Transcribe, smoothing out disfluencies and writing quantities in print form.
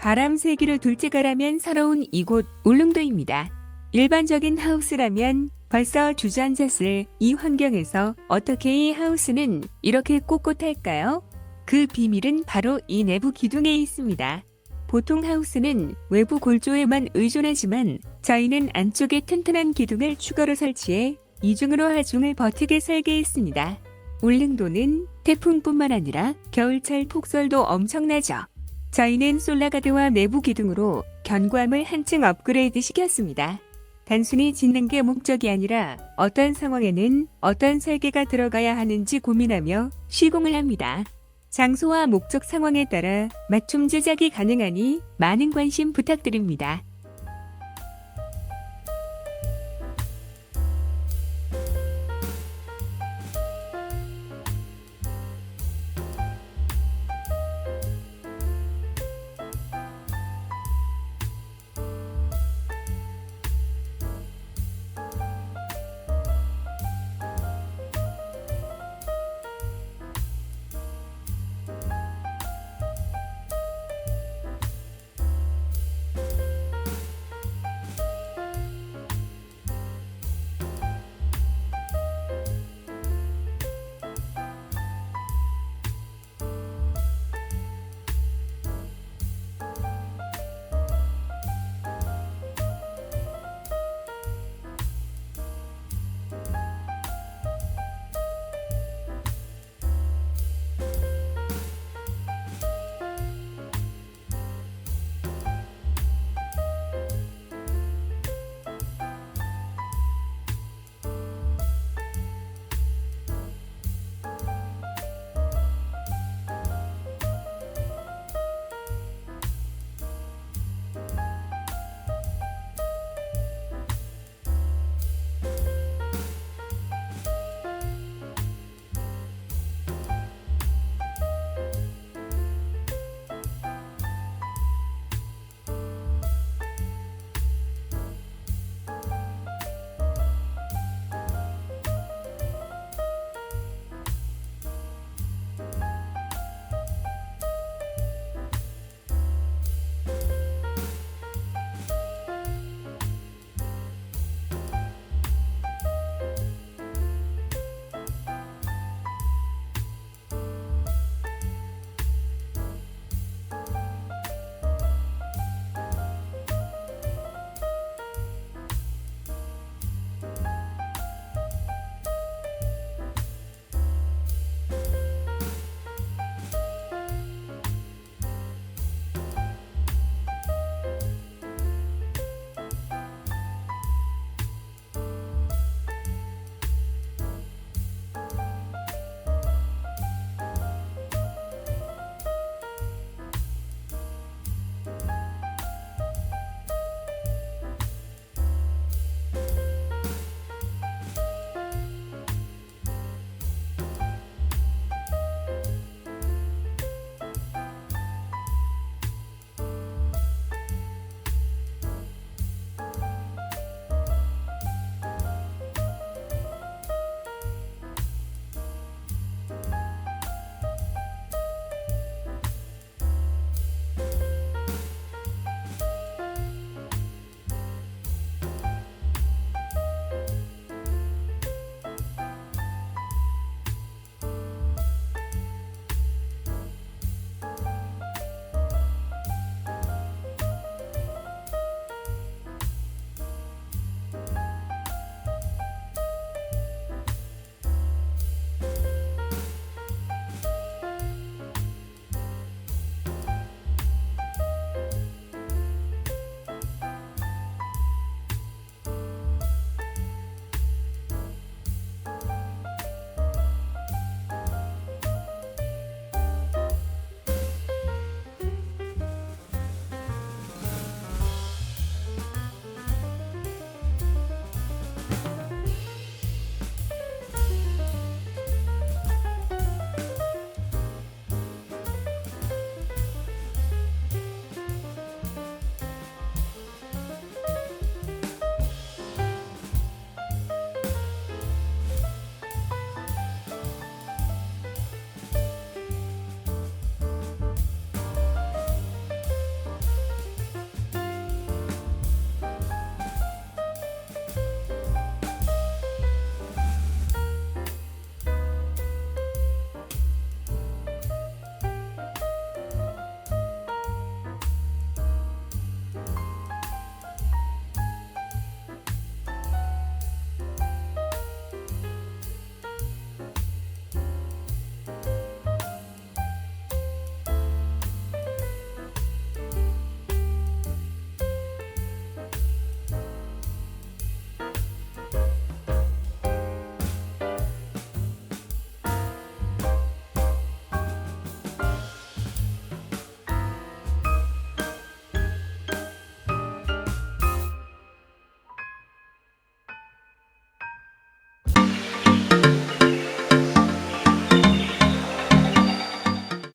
바람 세기로 둘째가라면 서러운 이곳 울릉도입니다. 일반적인 하우스라면 벌써 주저앉았을 이 환경에서 어떻게 이 하우스는 이렇게 꼿꼿할까요? 그 비밀은 바로 이 내부 기둥에 있습니다. 보통 하우스는 외부 골조에만 의존하지만 저희는 안쪽에 튼튼한 기둥을 추가로 설치해 이중으로 하중을 버티게 설계했습니다. 울릉도는 태풍뿐만 아니라 겨울철 폭설도 엄청나죠. 저희는 솔라가드와 내부 기둥으로 견고함을 한층 업그레이드 시켰습니다. 단순히 짓는 게 목적이 아니라 어떤 상황에는 어떤 설계가 들어가야 하는지 고민하며 시공을 합니다. 장소와 목적 상황에 따라 맞춤 제작이 가능하니 많은 관심 부탁드립니다.